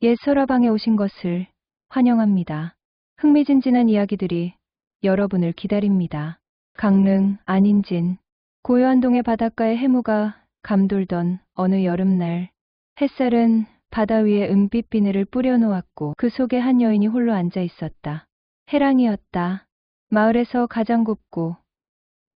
옛 서라방에 오신 것을 환영합니다. 흥미진진한 이야기들이 여러분을 기다립니다. 강릉, 안인진, 고요한 동의 바닷가의 해무가 감돌던 어느 여름날, 햇살은 바다 위에 은빛 비늘을 뿌려놓았고 그 속에 한 여인이 홀로 앉아 있었다. 해랑이었다. 마을에서 가장 곱고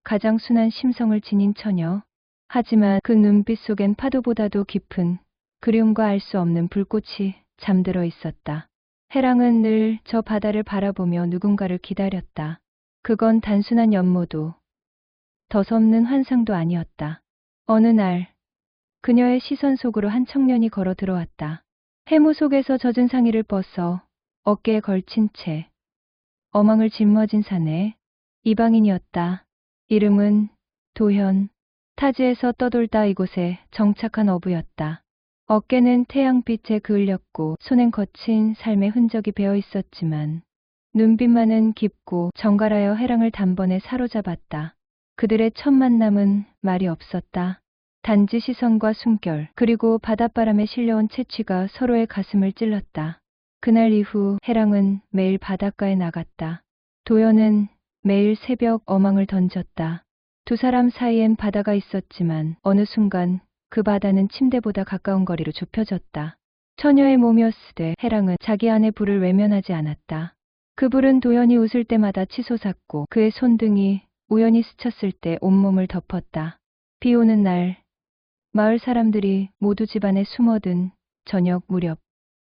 가장 순한 심성을 지닌 처녀. 하지만 그 눈빛 속엔 파도보다도 깊은 그리움과 알 수 없는 불꽃이 잠들어 있었다. 해랑은 늘 저 바다를 바라보며 누군가를 기다렸다. 그건 단순한 연모도 더섭는 환상도 아니었다. 어느 날 그녀의 시선 속으로 한 청년이 걸어 들어왔다. 해무 속에서 젖은 상의를 벗어 어깨에 걸친 채 어망을 짊어진 사내 이방인이었다. 이름은 도현. 타지에서 떠돌다 이곳에 정착한 어부였다. 어깨는 태양빛에 그을렸고 손엔 거친 삶의 흔적이 배어 있었지만 눈빛만은 깊고 정갈하여 해랑을 단번에 사로잡았다. 그들의 첫 만남은 말이 없었다. 단지 시선과 숨결 그리고 바닷바람에 실려온 채취가 서로의 가슴을 찔렀다. 그날 이후 해랑은 매일 바닷가에 나갔다. 도연은 매일 새벽 어망을 던졌다. 두 사람 사이엔 바다가 있었지만 어느 순간 그 바다는 침대보다 가까운 거리로 좁혀졌다. 처녀의 몸이었으되 해랑은 자기 안의 불을 외면하지 않았다. 그 불은 도연이 웃을 때마다 치솟았고 그의 손등이 우연히 스쳤을 때 온몸을 덮었다. 비 오는 날 마을 사람들이 모두 집안에 숨어든 저녁 무렵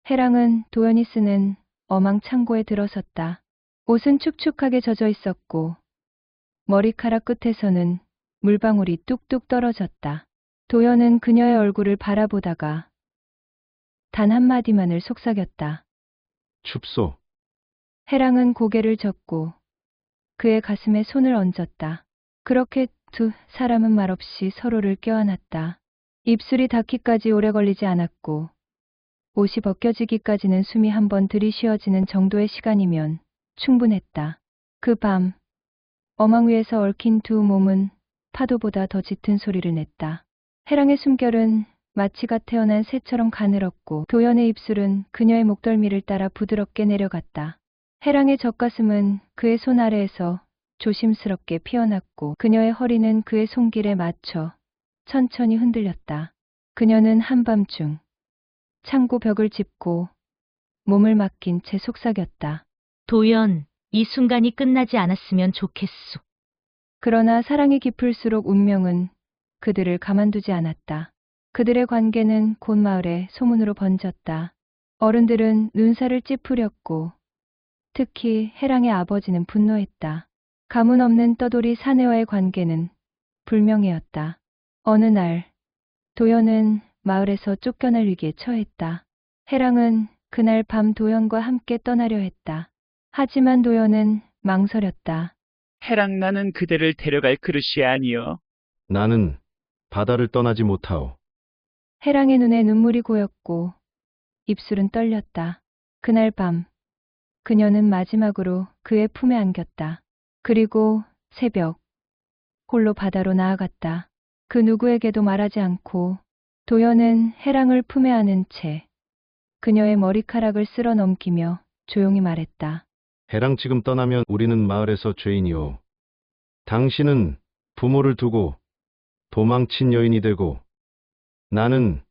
해랑은 도연이 쓰는 어망 창고에 들어섰다. 옷은 축축하게 젖어 있었고 머리카락 끝에서는 물방울이 뚝뚝 떨어졌다. 도연은 그녀의 얼굴을 바라보다가 단 한마디만을 속삭였다. 춥소. 해랑은 고개를 젓고 그의 가슴에 손을 얹었다. 그렇게 두 사람은 말없이 서로를 껴안았다. 입술이 닿기까지 오래 걸리지 않았고 옷이 벗겨지기까지는 숨이 한번 들이쉬어지는 정도의 시간이면 충분했다. 그 밤 어망 위에서 얽힌 두 몸은 파도보다 더 짙은 소리를 냈다. 해랑의 숨결은 마치가 태어난 새처럼 가늘었고 도연의 입술은 그녀의 목덜미를 따라 부드럽게 내려갔다. 해랑의 젖가슴은 그의 손 아래에서 조심스럽게 피어났고 그녀의 허리는 그의 손길에 맞춰 천천히 흔들렸다. 그녀는 한밤중 창고 벽을 짚고 몸을 맡긴 채 속삭였다. 도연, 이 순간이 끝나지 않았으면 좋겠소. 그러나 사랑이 깊을수록 운명은 그들을 가만두지 않았다. 그들의 관계는 곧 마을에 소문으로 번졌다. 어른들은 눈살을 찌푸렸고 특히 해랑의 아버지는 분노했다. 가문 없는 떠돌이 사내와의 관계는 불명예였다. 어느 날 도연은 마을에서 쫓겨날 위기에 처했다. 해랑은 그날 밤 도연과 함께 떠나려 했다. 하지만 도연은 망설였다. 해랑 나는 그대를 데려갈 그릇이 아니여. 나는 바다를 떠나지 못하오. 해랑의 눈에 눈물이 고였고 입술은 떨렸다. 그날 밤 그녀는 마지막으로 그의 품에 안겼다. 그리고 새벽 홀로 바다로 나아갔다. 그 누구에게도 말하지 않고 도연은 해랑을 품에 안은 채 그녀의 머리카락을 쓸어 넘기며 조용히 말했다. 해랑 지금 떠나면 우리는 마을에서 죄인이오. 당신은 부모를 두고 도망친 여인이 되고 나는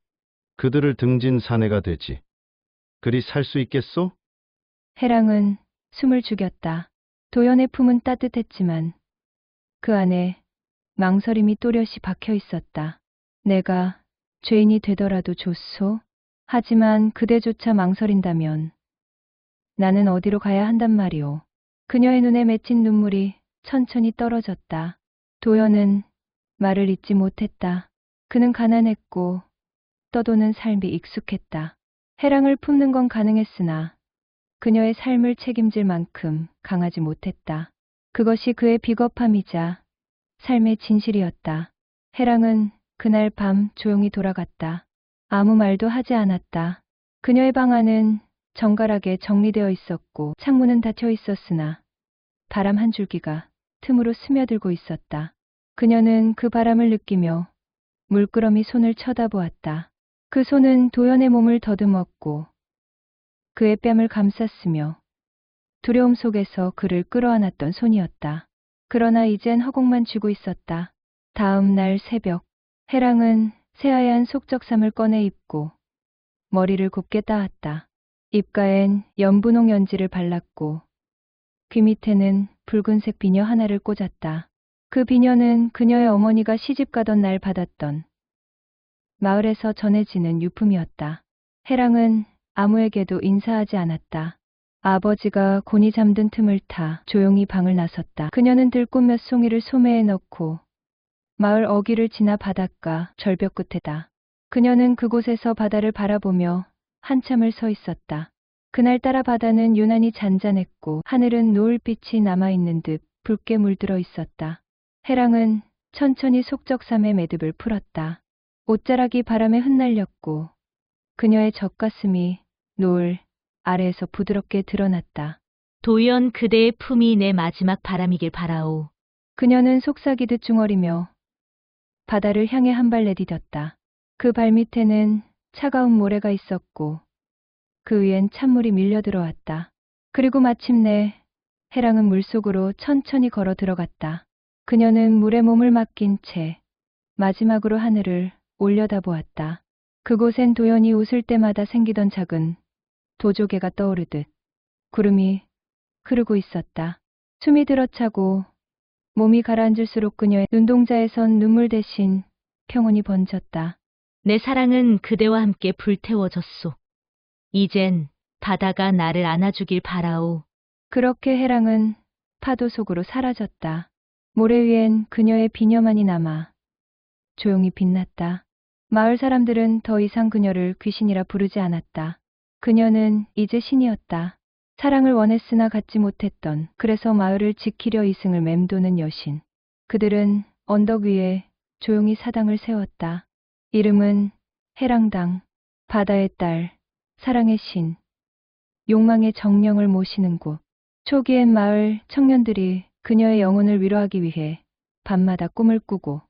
그들을 등진 사내가 되지. 그리 살 수 있겠소? 해랑은 숨을 죽였다. 도연의 품은 따뜻했지만 그 안에 망설임이 또렷이 박혀 있었다. 내가 죄인이 되더라도 좋소? 하지만 그대조차 망설인다면 나는 어디로 가야 한단 말이오. 그녀의 눈에 맺힌 눈물이 천천히 떨어졌다. 도연은 말을 잇지 못했다. 그는 가난했고 떠도는 삶이 익숙했다. 해랑을 품는 건 가능했으나 그녀의 삶을 책임질 만큼 강하지 못했다. 그것이 그의 비겁함이자 삶의 진실이었다. 해랑은 그날 밤 조용히 돌아갔다. 아무 말도 하지 않았다. 그녀의 방 안은 정갈하게 정리되어 있었고 창문은 닫혀 있었으나 바람 한 줄기가 틈으로 스며들고 있었다. 그녀는 그 바람을 느끼며 물끄러미 손을 쳐다보았다. 그 손은 도연의 몸을 더듬었고 그의 뺨을 감쌌으며 두려움 속에서 그를 끌어안았던 손이었다. 그러나 이젠 허공만 쥐고 있었다. 다음 날 새벽, 해랑은 새하얀 속적삼을 꺼내 입고 머리를 곱게 따았다. 입가엔 연분홍 연지를 발랐고 귀 밑에는 붉은색 비녀 하나를 꽂았다. 그 비녀는 그녀의 어머니가 시집가던 날 받았던 마을에서 전해지는 유품이었다. 해랑은 아무에게도 인사하지 않았다. 아버지가 곤히 잠든 틈을 타 조용히 방을 나섰다. 그녀는 들꽃 몇 송이를 소매에 넣고 마을 어귀를 지나 바닷가 절벽 끝에다. 그녀는 그곳에서 바다를 바라보며 한참을 서 있었다. 그날따라 바다는 유난히 잔잔했고 하늘은 노을빛이 남아있는 듯 붉게 물들어 있었다. 해랑은 천천히 속적삼의 매듭을 풀었다. 옷자락이 바람에 흩날렸고 그녀의 젖가슴이 노을 아래에서 부드럽게 드러났다. 도연 그대의 품이 내 마지막 바람이길 바라오. 그녀는 속삭이듯 중얼이며 바다를 향해 한 발 내디뎠다. 그 발밑에는 차가운 모래가 있었고 그 위엔 찬물이 밀려 들어왔다. 그리고 마침내 해랑은 물속으로 천천히 걸어 들어갔다. 그녀는 물에 몸을 맡긴 채 마지막으로 하늘을 올려다보았다. 그곳엔 도연이 웃을 때마다 생기던 작은 도조개가 떠오르듯 구름이 흐르고 있었다. 숨이 들어차고 몸이 가라앉을수록 그녀의 눈동자에선 눈물 대신 평온이 번졌다. 내 사랑은 그대와 함께 불태워졌소. 이젠 바다가 나를 안아주길 바라오. 그렇게 해랑은 파도 속으로 사라졌다. 모래 위엔 그녀의 비녀만이 남아 조용히 빛났다. 마을 사람들은 더 이상 그녀를 귀신이라 부르지 않았다. 그녀는 이제 신이었다. 사랑을 원했으나 갖지 못했던, 그래서 마을을 지키려 이승을 맴도는 여신. 그들은 언덕 위에 조용히 사당을 세웠다. 이름은 해랑당, 바다의 딸, 사랑의 신, 욕망의 정령을 모시는 곳. 초기엔 마을 청년들이 그녀의 영혼을 위로하기 위해 밤마다 꿈을 꾸고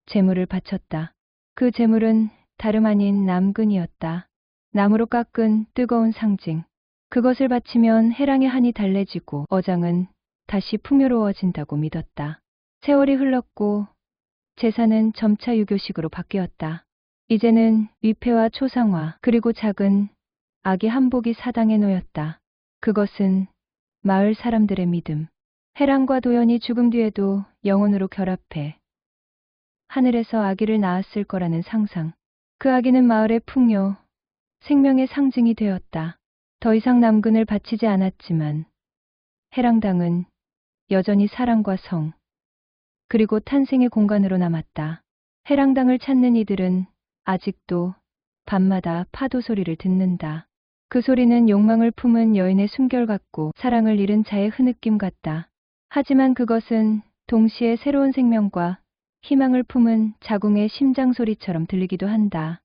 제물을 바쳤다. 그 제물은 다름 아닌 남근이었다. 나무로 깎은 뜨거운 상징. 그것을 바치면 해랑의 한이 달래지고 어장은 다시 풍요로워진다고 믿었다. 세월이 흘렀고 제사는 점차 유교식으로 바뀌었다. 이제는 위패와 초상화 그리고 작은 아기 한복이 사당에 놓였다. 그것은 마을 사람들의 믿음. 해랑과 도연이 죽음 뒤에도 영혼으로 결합해 하늘에서 아기를 낳았을 거라는 상상. 그 아기는 마을의 풍요, 생명의 상징이 되었다. 더 이상 남근을 바치지 않았지만 해랑당은 여전히 사랑과 성, 그리고 탄생의 공간으로 남았다. 해랑당을 찾는 이들은 아직도 밤마다 파도 소리를 듣는다. 그 소리는 욕망을 품은 여인의 숨결 같고 사랑을 잃은 자의 흐느낌 같다. 하지만 그것은 동시에 새로운 생명과 희망을 품은 자궁의 심장 소리처럼 들리기도 한다.